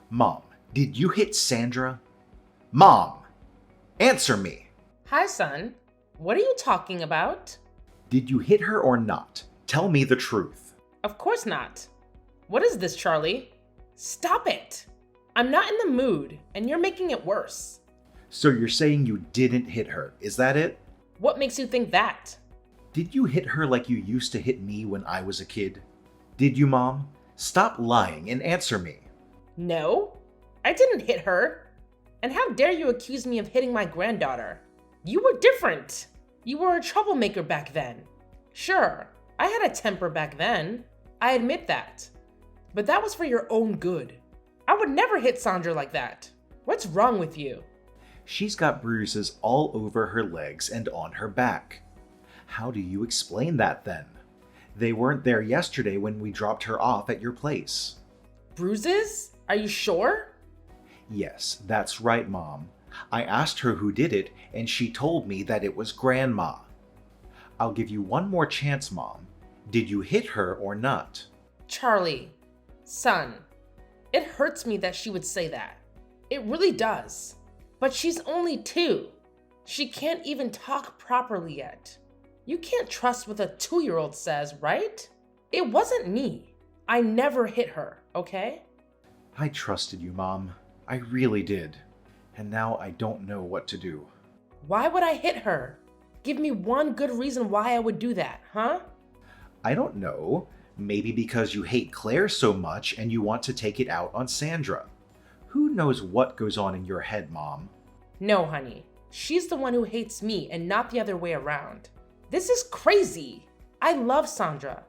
Mom, did you hit Sandra? Mom, answer me. Hi, son. What are you talking about? Did you hit her or not? Tell me the truth. Of course not. What is this, Charlie? Stop it. I'm not in the mood, and you're making it worse. So you're saying you didn't hit her, is that it? What makes you think that? Did you hit her like you used to hit me when I was a kid? Did you, Mom? Stop lying and answer me. No, I didn't hit her. And how dare you accuse me of hitting my granddaughter? You were different. You were a troublemaker back then. Sure, I had a temper back then. I admit that. But that was for your own good. I would never hit Sandra like that. What's wrong with you? She's got bruises all over her legs and on her back. How do you explain that then? They weren't there yesterday when we dropped her off at your place. Bruises? Are you sure? Yes, that's right, Mom. I asked her who did it, and she told me that it was Grandma. I'll give you one more chance, Mom. Did you hit her or not? Charlie, son, it hurts me that she would say that. It really does. But she's only 2. She can't even talk properly yet. You can't trust what a 2-year-old says, right? It wasn't me. I never hit her, okay? I trusted you, Mom. I really did. And now I don't know what to do. Why would I hit her? Give me one good reason why I would do that, huh? I don't know. Maybe because you hate Claire so much and you want to take it out on Sandra. Who knows what goes on in your head, Mom? No, honey. She's the one who hates me and not the other way around. This is crazy. I love Sandra.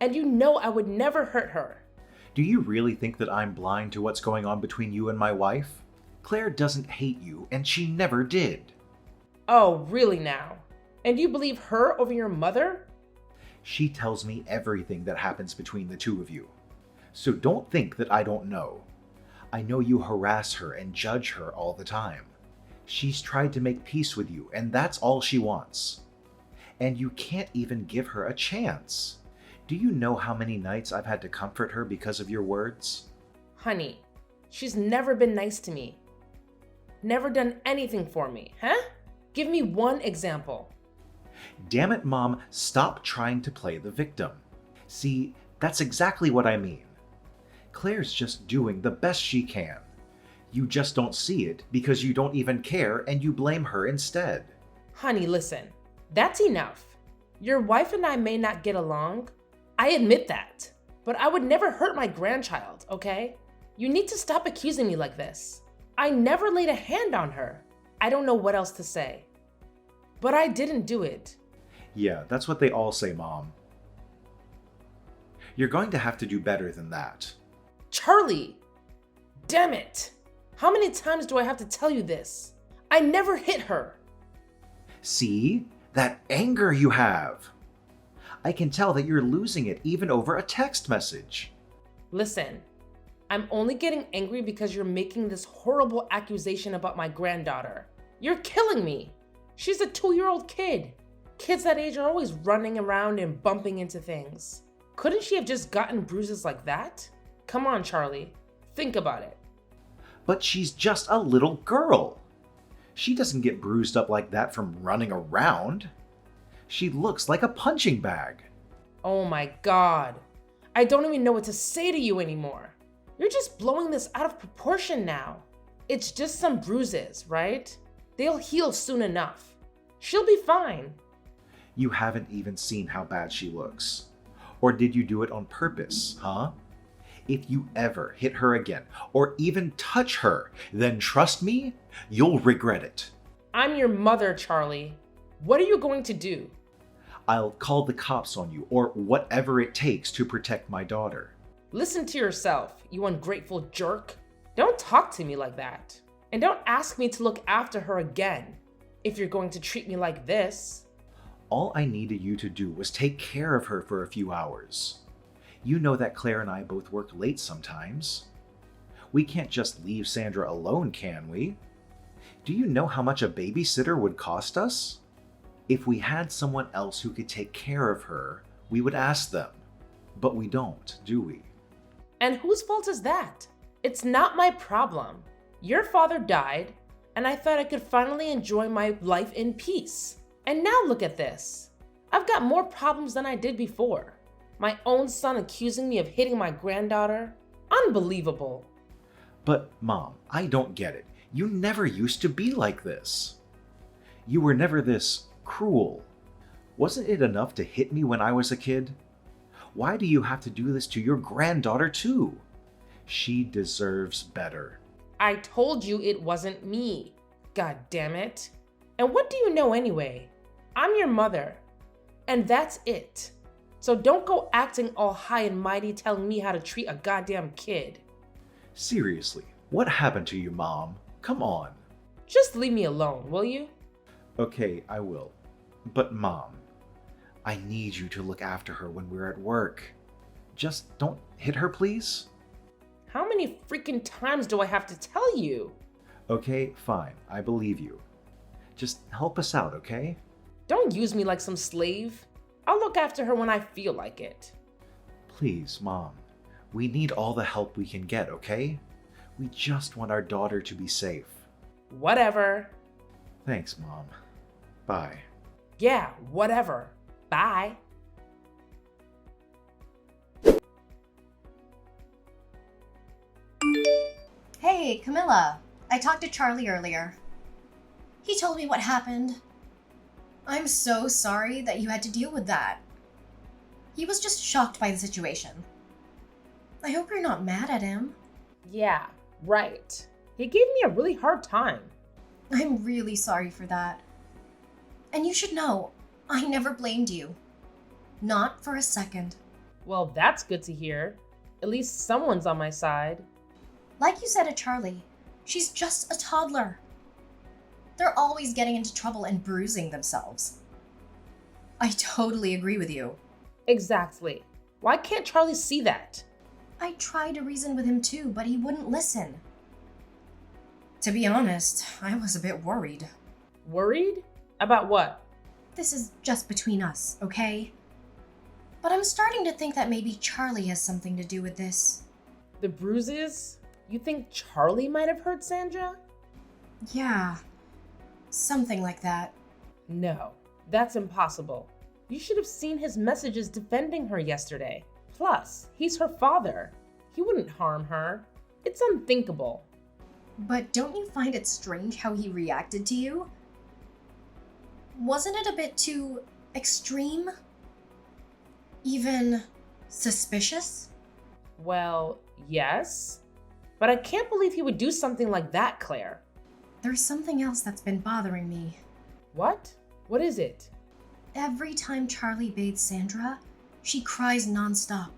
And you know I would never hurt her. Do you really think that I'm blind to what's going on between you and my wife? Claire doesn't hate you, and she never did. Oh, really now? And you believe her over your mother? She tells me everything that happens between the two of you. So don't think that I don't know. I know you harass her and judge her all the time. She's tried to make peace with you, and that's all she wants. And you can't even give her a chance. Do you know how many nights I've had to comfort her because of your words? Honey, she's never been nice to me. Never done anything for me, huh? Give me one example. Damn it, Mom, stop trying to play the victim. See, that's exactly what I mean. Claire's just doing the best she can. You just don't see it because you don't even care and you blame her instead. Honey, listen. That's enough. Your wife and I may not get along. I admit that. But I would never hurt my grandchild, okay? You need to stop accusing me like this. I never laid a hand on her. I don't know what else to say. But I didn't do it. Yeah, that's what they all say, Mom. You're going to have to do better than that. Charlie! Damn it! How many times do I have to tell you this? I never hit her. See? That anger you have. I can tell that you're losing it even over a text message. Listen, I'm only getting angry because you're making this horrible accusation about my granddaughter. You're killing me. She's a 2-year-old kid. Kids that age are always running around and bumping into things. Couldn't she have just gotten bruises like that? Come on, Charlie. Think about it. But she's just a little girl. She doesn't get bruised up like that from running around. She looks like a punching bag. Oh my God. I don't even know what to say to you anymore. You're just blowing this out of proportion now. It's just some bruises, right? They'll heal soon enough. She'll be fine. You haven't even seen how bad she looks. Or did you do it on purpose, huh? If you ever hit her again, or even touch her, then trust me, you'll regret it. I'm your mother, Charlie. What are you going to do? I'll call the cops on you, or whatever it takes to protect my daughter. Listen to yourself, you ungrateful jerk. Don't talk to me like that. And don't ask me to look after her again, if you're going to treat me like this. All I needed you to do was take care of her for a few hours. You know that Claire and I both work late sometimes. We can't just leave Sandra alone, can we? Do you know how much a babysitter would cost us? If we had someone else who could take care of her, we would ask them. But we don't, do we? And whose fault is that? It's not my problem. Your father died, and I thought I could finally enjoy my life in peace. And now look at this. I've got more problems than I did before. My own son accusing me of hitting my granddaughter? Unbelievable. But, Mom, I don't get it. You never used to be like this. You were never this cruel. Wasn't it enough to hit me when I was a kid? Why do you have to do this to your granddaughter too? She deserves better. I told you it wasn't me. God damn it. And what do you know anyway? I'm your mother. And that's it. So don't go acting all high and mighty telling me how to treat a goddamn kid. Seriously, what happened to you, Mom? Come on. Just leave me alone, will you? Okay, I will. But Mom, I need you to look after her when we're at work. Just don't hit her, please? How many freaking times do I have to tell you? Okay, fine. I believe you. Just help us out, okay? Don't use me like some slave. I'll look after her when I feel like it. Please, Mom. We need all the help we can get, okay? We just want our daughter to be safe. Whatever. Thanks, Mom. Bye. Yeah, whatever. Bye. Hey, Camilla. I talked to Charlie earlier. He told me what happened. I'm so sorry that you had to deal with that. He was just shocked by the situation. I hope you're not mad at him. Yeah, right. He gave me a really hard time. I'm really sorry for that. And you should know, I never blamed you. Not for a second. Well, that's good to hear. At least someone's on my side. Like you said to Charlie, she's just a toddler. They're always getting into trouble and bruising themselves. I totally agree with you. Exactly. Why can't Charlie see that? I tried to reason with him too, but he wouldn't listen. To be honest, I was a bit worried. Worried? About what? This is just between us, okay? But I'm starting to think that maybe Charlie has something to do with this. The bruises? You think Charlie might have hurt Sandra? Yeah, something like that. No, that's impossible. You should have seen his messages defending her yesterday. Plus, he's her father. He wouldn't harm her. It's unthinkable. But don't you find it strange how he reacted to you? Wasn't it a bit too extreme? Even suspicious? Well, yes. But I can't believe he would do something like that, Claire. There's something else that's been bothering me. What? What is it? Every time Charlie bathes Sandra, she cries nonstop.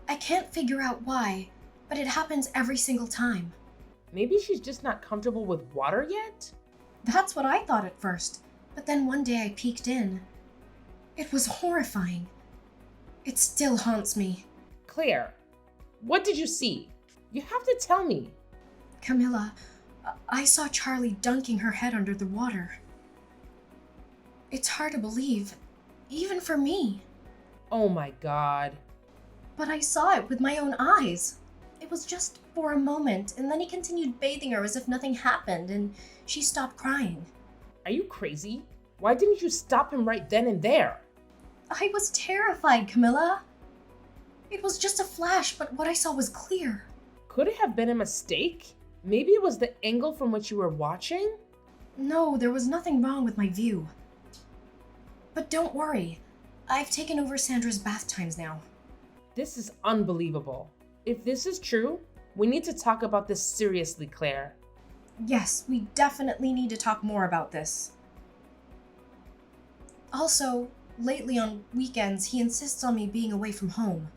I can't figure out why, but it happens every single time. Maybe she's just not comfortable with water yet? That's what I thought at first, but then one day I peeked in. It was horrifying. It still haunts me. Claire, what did you see? You have to tell me. Camilla, I saw Charlie dunking her head under the water. It's hard to believe, even for me. Oh my God. But I saw it with my own eyes. It was just for a moment, and then he continued bathing her as if nothing happened, and she stopped crying. Are you crazy? Why didn't you stop him right then and there? I was terrified, Camilla. It was just a flash, but what I saw was clear. Could it have been a mistake? Maybe it was the angle from which you were watching? No, there was nothing wrong with my view. But don't worry, I've taken over Sandra's bath times now. This is unbelievable. If this is true, we need to talk about this seriously, Claire. Yes, we definitely need to talk more about this. Also, lately on weekends, he insists on me being away from home.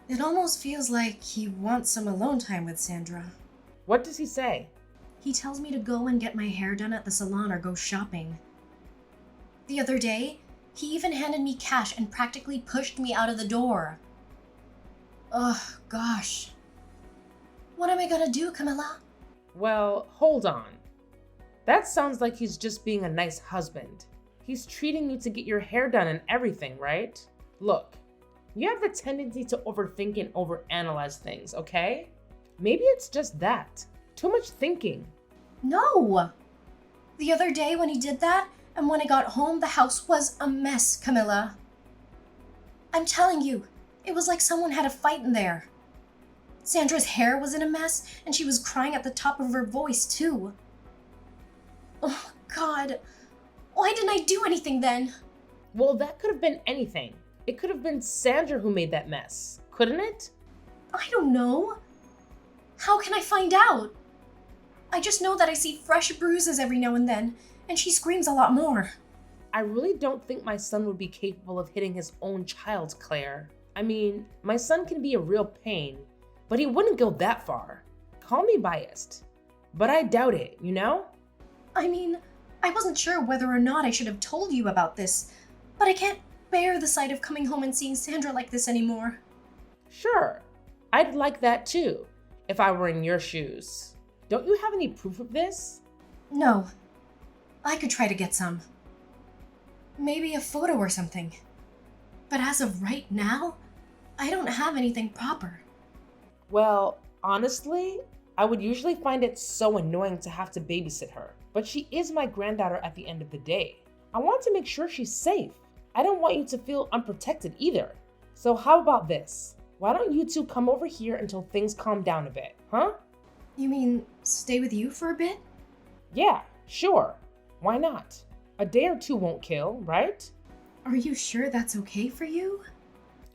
It almost feels like he wants some alone time with Sandra. What does he say? He tells me to go and get my hair done at the salon or go shopping. The other day, he even handed me cash and practically pushed me out of the door. Ugh, gosh. What am I gonna do, Camilla? Well, hold on. That sounds like he's just being a nice husband. He's treating you to get your hair done and everything, right? Look, You have the tendency to overthink and overanalyze things, okay? Maybe it's just that. Too much thinking. No! The other day when he did that, and when I got home, the house was a mess, Camilla. I'm telling you, it was like someone had a fight in there. Sandra's hair was in a mess, and she was crying at the top of her voice, too. Oh, God. Why didn't I do anything then? Well, that could have been anything. It could have been Sandra who made that mess, couldn't it? I don't know. How can I find out? I just know that I see fresh bruises every now and then, and she screams a lot more. I really don't think my son would be capable of hitting his own child, Claire. I mean, my son can be a real pain, but he wouldn't go that far. Call me biased, but I doubt it, you know? I mean, I wasn't sure whether or not I should have told you about this, but I can't bear the sight of coming home and seeing Sandra like this anymore. Sure, I'd like that too, if I were in your shoes. Don't you have any proof of this? No. I could try to get some. Maybe a photo or something. But as of right now, I don't have anything proper. Well, honestly, I would usually find it so annoying to have to babysit her, but she is my granddaughter at the end of the day. I want to make sure she's safe. I don't want you to feel unprotected either. So how about this? Why don't you two come over here until things calm down a bit, huh? You mean stay with you for a bit? Yeah, sure. Why not? A day or two won't kill, right? Are you sure that's okay for you?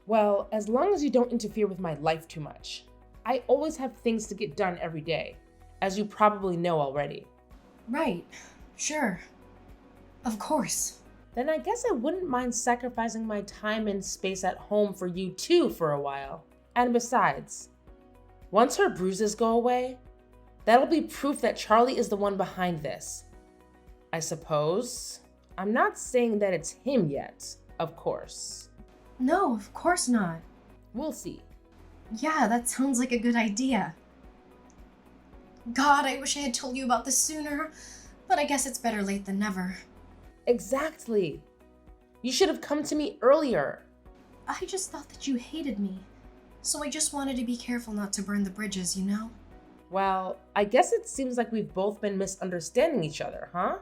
Well, as long as you don't interfere with my life too much. I always have things to get done every day, as you probably know already. Right. Sure. Of course. Then I guess I wouldn't mind sacrificing my time and space at home for you too for a while. And besides, once her bruises go away, that'll be proof that Charlie is the one behind this. I suppose. I'm not saying that it's him yet, of course. No, of course not. We'll see. Yeah, that sounds like a good idea. God, I wish I had told you about this sooner, but I guess it's better late than never. Exactly. You should have come to me earlier. I just thought that you hated me, so I just wanted to be careful not to burn the bridges, you know? Well, I guess it seems like we've both been misunderstanding each other, huh?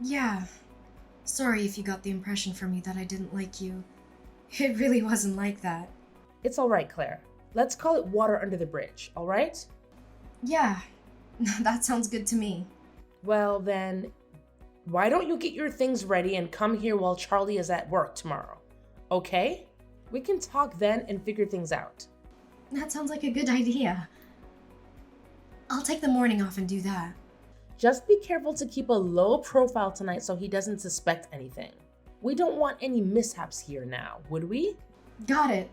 Yeah. Sorry if you got the impression from me that I didn't like you. It really wasn't like that. It's all right, Claire. Let's call it water under the bridge, all right? Yeah, that sounds good to me. Well, then, why don't you get your things ready and come here while Charlie is at work tomorrow, okay? We can talk then and figure things out. That sounds like a good idea. I'll take the morning off and do that. Just be careful to keep a low profile tonight so he doesn't suspect anything. We don't want any mishaps here now, would we? Got it.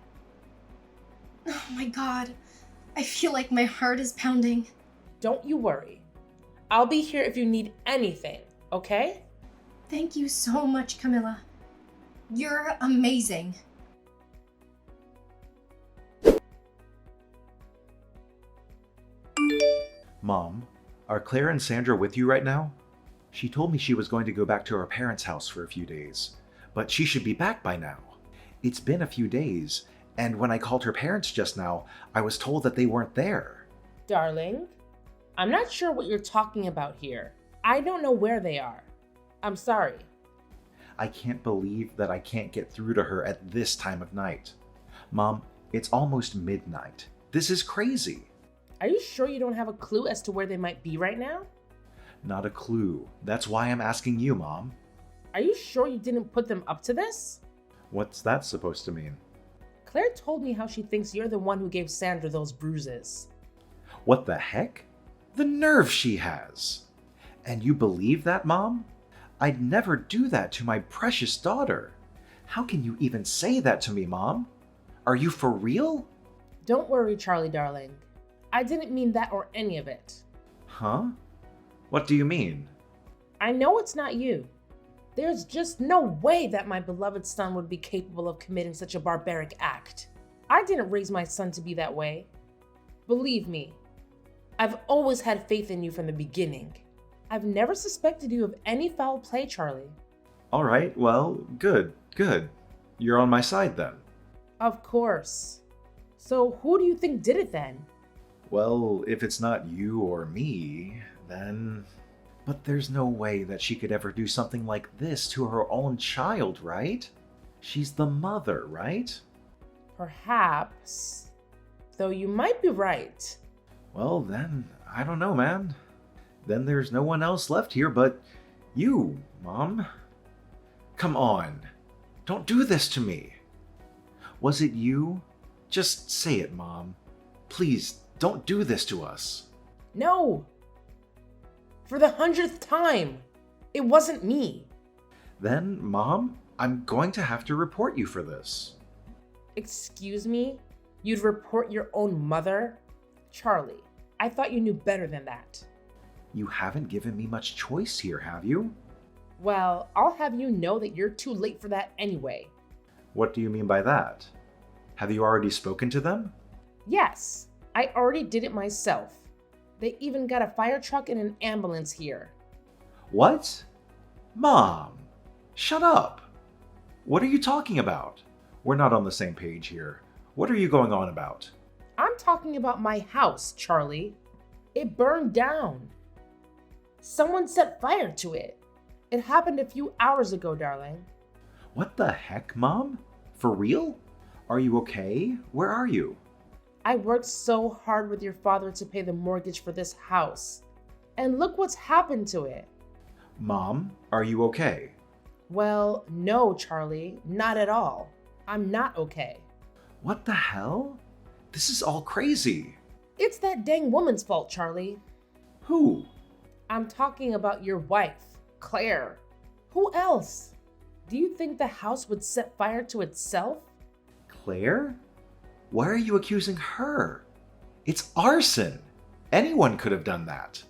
Oh my God. I feel like my heart is pounding. Don't you worry. I'll be here if you need anything, okay? Thank you so much, Camilla. You're amazing. Mom, are Claire and Sandra with you right now? She told me she was going to go back to her parents' house for a few days, but she should be back by now. It's been a few days, and when I called her parents just now, I was told that they weren't there. Darling, I'm not sure what you're talking about here. I don't know where they are. I'm sorry. I can't believe that I can't get through to her at this time of night. Mom, it's almost midnight. This is crazy. Are you sure you don't have a clue as to where they might be right now? Not a clue. That's why I'm asking you, Mom. Are you sure you didn't put them up to this? What's that supposed to mean? Claire told me how she thinks you're the one who gave Sandra those bruises. What the heck? The nerve she has! And you believe that, Mom? I'd never do that to my precious daughter. How can you even say that to me, Mom? Are you for real? Don't worry, Charlie, darling. I didn't mean that or any of it. Huh? What do you mean? I know it's not you. There's just no way that my beloved son would be capable of committing such a barbaric act. I didn't raise my son to be that way. Believe me, I've always had faith in you from the beginning. I've never suspected you of any foul play, Charlie. All right, well, good. You're on my side then. Of course. So who do you think did it then? Well, if it's not you or me, then... But there's no way that she could ever do something like this to her own child, right? She's the mother, right? Perhaps. Though you might be right. Well, then, I don't know, man. Then there's no one else left here but you, Mom. Come on. Don't do this to me. Was it you? Just say it, Mom. Please, don't do this to us. No! For the 100th time! It wasn't me. Then, Mom, I'm going to have to report you for this. Excuse me? You'd report your own mother? Charlie, I thought you knew better than that. You haven't given me much choice here, have you? Well, I'll have you know that you're too late for that anyway. What do you mean by that? Have you already spoken to them? Yes, I already did it myself. They even got a fire truck and an ambulance here. What? Mom, shut up. What are you talking about? We're not on the same page here. What are you going on about? I'm talking about my house, Charlie. It burned down. Someone set fire to it. It happened a few hours ago, darling. What the heck, Mom? For real? Are you okay? Where are you? I worked so hard with your father to pay the mortgage for this house. And look what's happened to it. Mom, are you okay? Well, no, Charlie, not at all. I'm not okay. What the hell? This is all crazy. It's that dang woman's fault, Charlie. Who? I'm talking about your wife, Claire. Who else? Do you think the house would set fire to itself? Claire? Why are you accusing her? It's arson. Anyone could have done that.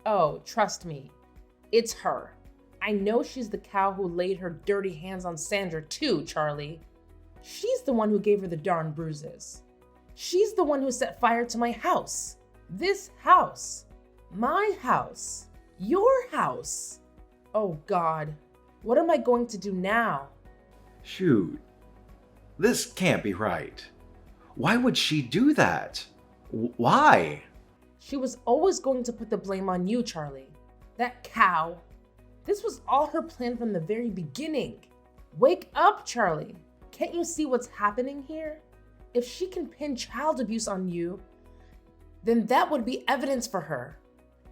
Oh, trust me. It's her. I know she's the cow who laid her dirty hands on Sandra too, Charlie. She's the one who gave her the darn bruises. She's the one who set fire to my house. This house. My house. Your house. Oh God, what am I going to do now? Shoot. This can't be right. Why would she do that? Why? She was always going to put the blame on you, Charlie. That cow. This was all her plan from the very beginning. Wake up, Charlie. Can't you see what's happening here? If she can pin child abuse on you, then that would be evidence for her.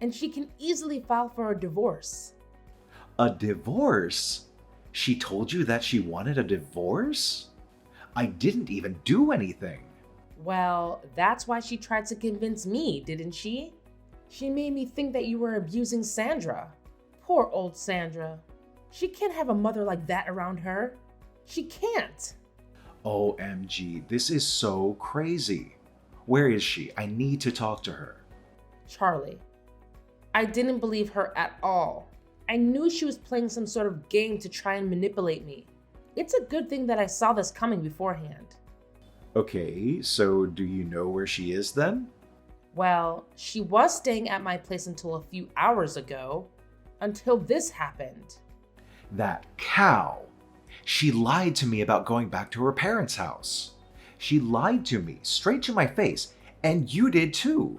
And she can easily file for a divorce. A divorce? She told you that she wanted a divorce? I didn't even do anything. Well, that's why she tried to convince me, didn't she? She made me think that you were abusing Sandra. Poor old Sandra. She can't have a mother like that around her. She can't. OMG, this is so crazy. Where is she? I need to talk to her. Charlie, I didn't believe her at all. I knew she was playing some sort of game to try and manipulate me. It's a good thing that I saw this coming beforehand. Okay, so do you know where she is then? Well, she was staying at my place until a few hours ago. Until this happened. That cow. She lied to me about going back to her parents' house. She lied to me straight to my face, and you did too.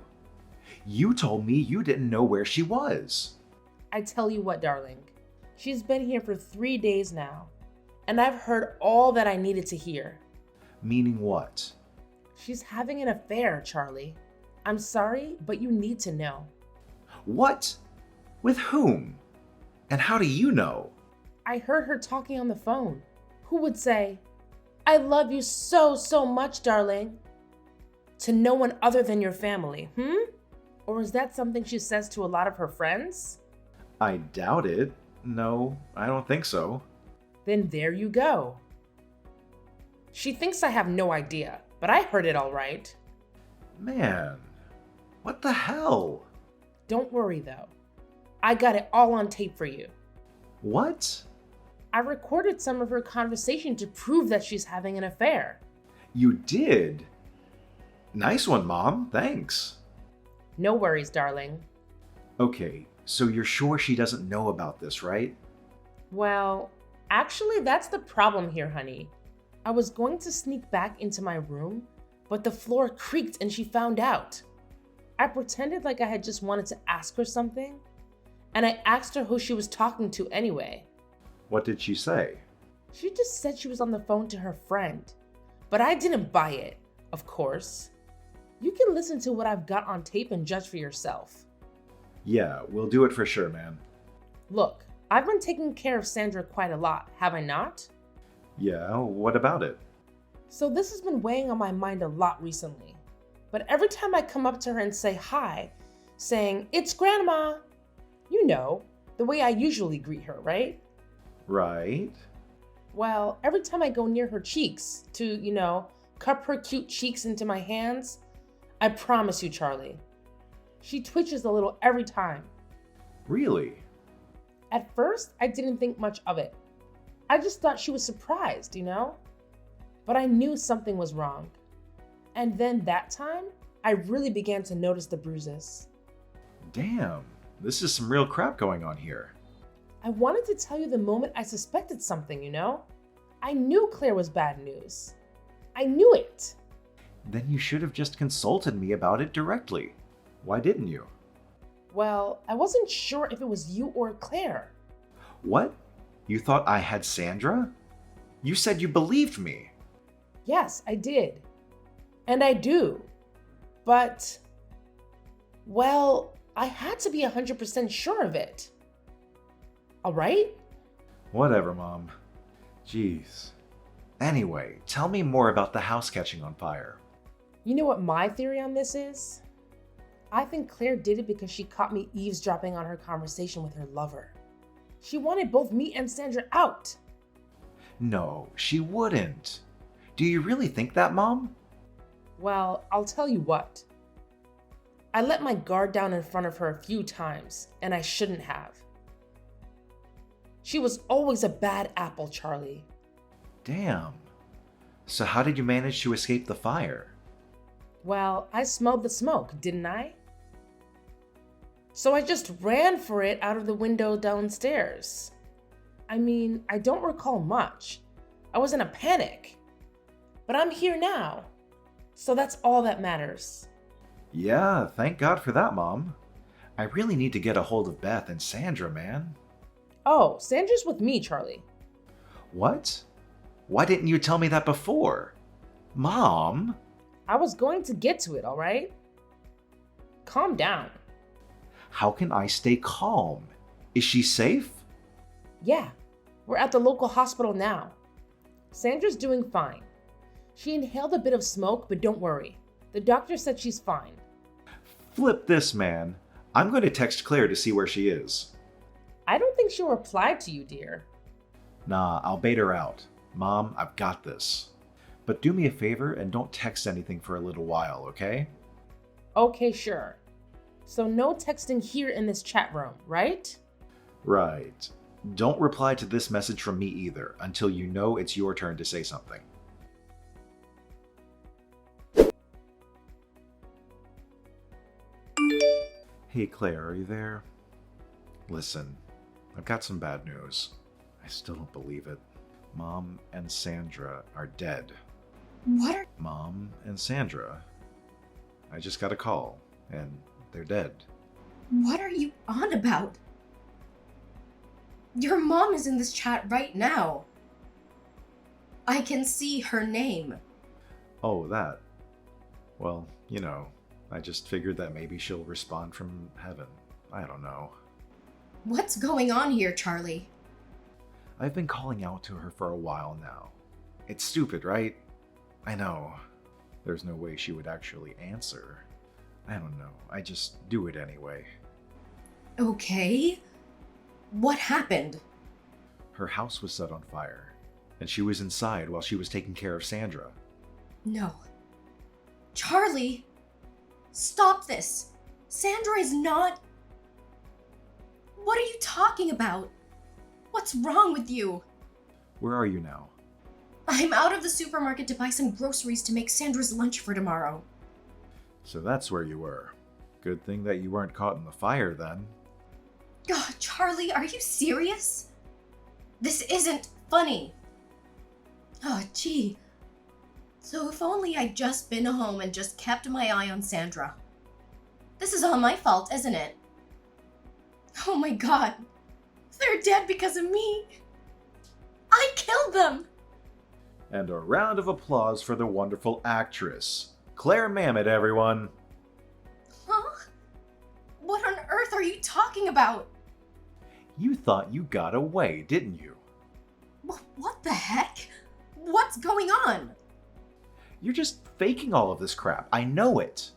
You told me you didn't know where she was. I tell you what, darling. She's been here for 3 days now, and I've heard all that I needed to hear. Meaning what? She's having an affair, Charlie. I'm sorry, but you need to know. What? With whom? And how do you know? I heard her talking on the phone. Who would say, "I love you so, so much, darling," to no one other than your family, Or is that something she says to a lot of her friends? I doubt it. No, I don't think so. Then there you go. She thinks I have no idea, but I heard it all right. Man, what the hell? Don't worry though. I got it all on tape for you. What? I recorded some of her conversation to prove that she's having an affair. You did? Nice one, Mom. Thanks. No worries, darling. Okay, so you're sure she doesn't know about this, right? Well, actually, that's the problem here, honey. I was going to sneak back into my room, but the floor creaked and she found out. I pretended like I had just wanted to ask her something, and I asked her who she was talking to anyway. What did she say? She just said she was on the phone to her friend, but I didn't buy it, of course. You can listen to what I've got on tape and judge for yourself. Yeah, we'll do it for sure, man. Look, I've been taking care of Sandra quite a lot, have I not? Yeah, what about it? So this has been weighing on my mind a lot recently. But every time I come up to her and say hi, saying, "It's Grandma," you know, the way I usually greet her, right? Right. Well, every time I go near her cheeks to, cup her cute cheeks into my hands, I promise you, Charlie, she twitches a little every time. Really? At first, I didn't think much of it. I just thought she was surprised, But I knew something was wrong. And then that time, I really began to notice the bruises. Damn, this is some real crap going on here. I wanted to tell you the moment I suspected something, I knew Claire was bad news. I knew it. Then you should have just consulted me about it directly. Why didn't you? Well, I wasn't sure if it was you or Claire. What? You thought I had Sandra? You said you believed me. Yes, I did. And I do. But, well, I had to be 100% sure of it. All right? Whatever, Mom. Jeez. Anyway, tell me more about the house catching on fire. You know what my theory on this is? I think Claire did it because she caught me eavesdropping on her conversation with her lover. She wanted both me and Sandra out. No, she wouldn't. Do you really think that, Mom? Well, I'll tell you what. I let my guard down in front of her a few times, and I shouldn't have. She was always a bad apple, Charlie. Damn. So how did you manage to escape the fire? Well, I smelled the smoke, didn't I? So I just ran for it out of the window downstairs. I mean, I don't recall much. I was in a panic. But I'm here now. So that's all that matters. Yeah, thank God for that, Mom. I really need to get a hold of Beth and Sandra, man. Oh, Sandra's with me, Charlie. What? Why didn't you tell me that before? Mom? I was going to get to it, all right? Calm down. How can I stay calm? Is she safe? Yeah, we're at the local hospital now. Sandra's doing fine. She inhaled a bit of smoke, but don't worry. The doctor said she's fine. Flip this, man. I'm going to text Claire to see where she is. I don't think she'll reply to you, dear. Nah, I'll bait her out. Mom, I've got this. But do me a favor and don't text anything for a little while, okay? Okay, sure. So no texting here in this chat room, right? Right. Don't reply to this message from me either until you know it's your turn to say something. Hey Claire, are you there? Listen, I've got some bad news. I still don't believe it. Mom and Sandra are dead. What are... Mom and Sandra. I just got a call, and they're dead. What are you on about? Your mom is in this chat right now. I can see her name. Oh, that. Well, I just figured that maybe she'll respond from heaven. I don't know. What's going on here, Charlie? I've been calling out to her for a while now. It's stupid, right? I know. There's no way she would actually answer. I don't know. I just do it anyway. Okay. What happened? Her house was set on fire, and she was inside while she was taking care of Sandra. No. Charlie! Stop this! Sandra is not... What are you talking about? What's wrong with you? Where are you now? I'm out of the supermarket to buy some groceries to make Sandra's lunch for tomorrow. So that's where you were. Good thing that you weren't caught in the fire then. God, Charlie, are you serious? This isn't funny. Oh, gee. So if only I'd just been home and just kept my eye on Sandra. This is all my fault, isn't it? Oh my god. They're dead because of me. I killed them! And a round of applause for the wonderful actress. Claire Mamet, everyone. Huh? What on earth are you talking about? You thought you got away, didn't you? What the heck? What's going on? You're just faking all of this crap. I know it.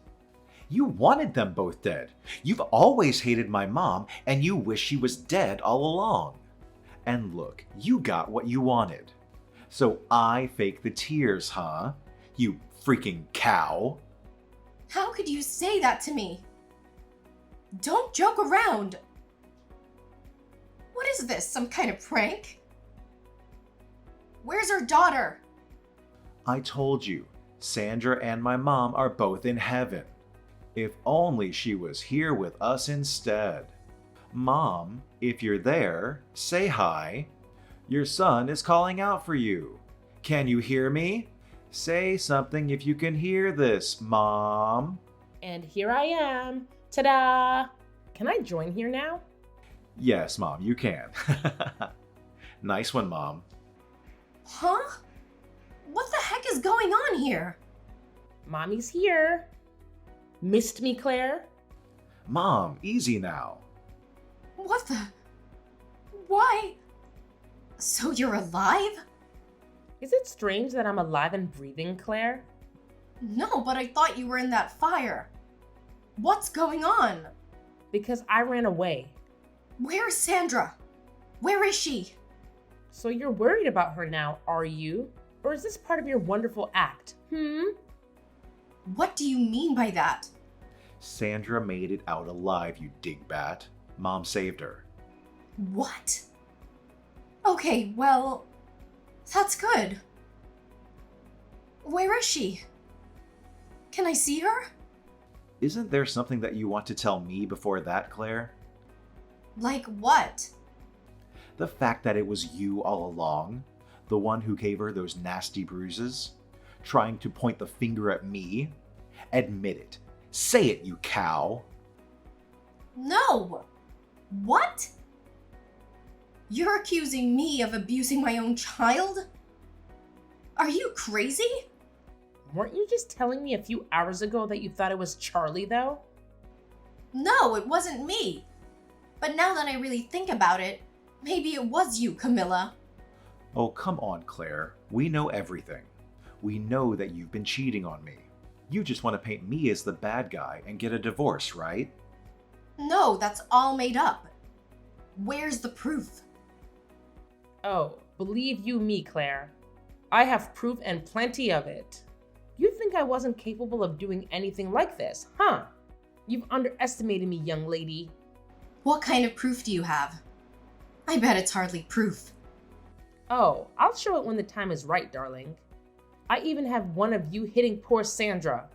You wanted them both dead. You've always hated my mom, and you wish she was dead all along. And look, you got what you wanted. So I fake the tears, huh? You freaking cow. How could you say that to me? Don't joke around. What is this, some kind of prank? Where's our daughter? I told you, Sandra and my mom are both in heaven. If only she was here with us instead. Mom, if you're there, say hi. Your son is calling out for you. Can you hear me? Say something if you can hear this, Mom. And here I am. Ta-da! Can I join here now? Yes, Mom, you can. Nice one, Mom. Huh? What the heck is going on here? Mommy's here. Missed me, Claire? Mom, easy now. What the? Why? So you're alive? Is it strange that I'm alive and breathing, Claire? No, but I thought you were in that fire. What's going on? Because I ran away. Where's Sandra? Where is she? So you're worried about her now, are you? Or is this part of your wonderful act? What do you mean by that? Sandra made it out alive, you digbat. Mom saved her. What? Okay, well, that's good. Where is she? Can I see her? Isn't there something that you want to tell me before that, Claire? Like what? The fact that it was you all along, the one who gave her those nasty bruises, trying to point the finger at me. Admit it. Say it, you cow. No! What? You're accusing me of abusing my own child? Are you crazy? Weren't you just telling me a few hours ago that you thought it was Charlie, though? No, it wasn't me. But now that I really think about it, maybe it was you, Camilla. Oh, come on, Claire. We know everything. We know that you've been cheating on me. You just want to paint me as the bad guy and get a divorce, right? No, that's all made up. Where's the proof? Oh, believe you me, Claire. I have proof and plenty of it. You think I wasn't capable of doing anything like this, huh? You've underestimated me, young lady. What kind of proof do you have? I bet it's hardly proof. Oh, I'll show it when the time is right, darling. I even have one of you hitting poor Sandra.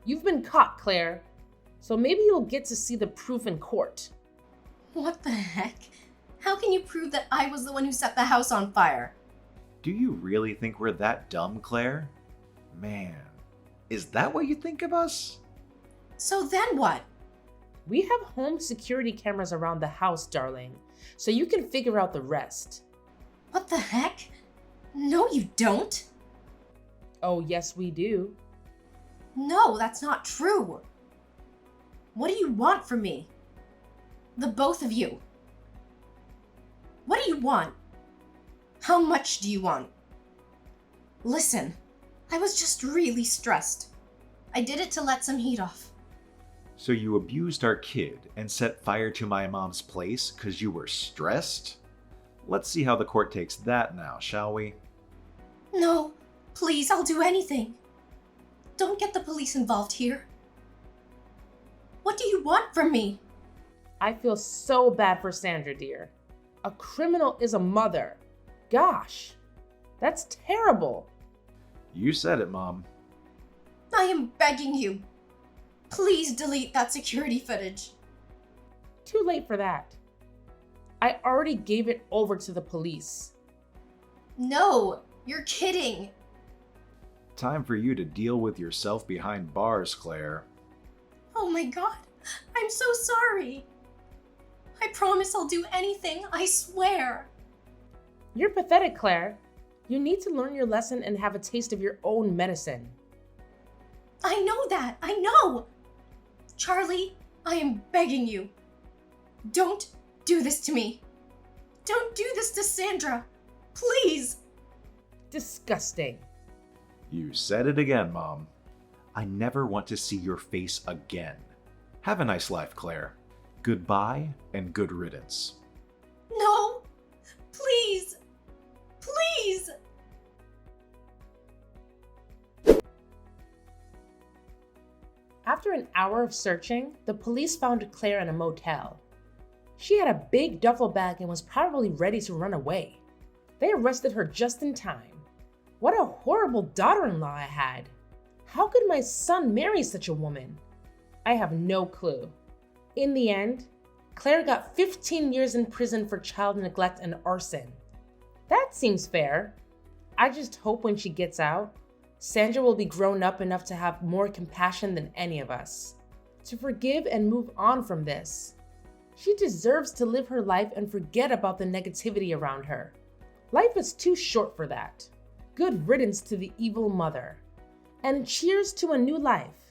You've been caught, Claire. So maybe you'll get to see the proof in court. What the heck? How can you prove that I was the one who set the house on fire? Do you really think we're that dumb, Claire? Man, is that what you think of us? So then what? We have home security cameras around the house, darling, so you can figure out the rest. What the heck? No, you don't. Oh, yes, we do. No, that's not true. What do you want from me? The both of you. What do you want? How much do you want? Listen, I was just really stressed. I did it to let some heat off. So you abused our kid and set fire to my mom's place because you were stressed? Let's see how the court takes that now, shall we? No, please, I'll do anything. Don't get the police involved here. What do you want from me? I feel so bad for Sandra, dear. A criminal is a mother. Gosh, that's terrible. You said it, Mom. I am begging you. Please delete that security footage. Too late for that. I already gave it over to the police. No, You're kidding. Time for you to deal with yourself behind bars, Claire. Oh my god, I'm so sorry. I promise I'll do anything, I swear. You're pathetic, Claire. You need to learn your lesson and have a taste of your own medicine. I know that, I know. Charlie, I am begging you. Don't do this to me. Don't do this to Sandra. Please. Disgusting. You said it again, Mom. I never want to see your face again. Have a nice life, Claire. Goodbye and good riddance. No. Please. Please. After an hour of searching, the police found Claire in a motel. She had a big duffel bag and was probably ready to run away. They arrested her just in time. What a horrible daughter-in-law I had. How could my son marry such a woman? I have no clue. In the end, Claire got 15 years in prison for child neglect and arson. That seems fair. I just hope when she gets out, Sandra will be grown up enough to have more compassion than any of us, to forgive and move on from this. She deserves to live her life and forget about the negativity around her. Life is too short for that. Good riddance to the evil mother. And cheers to a new life.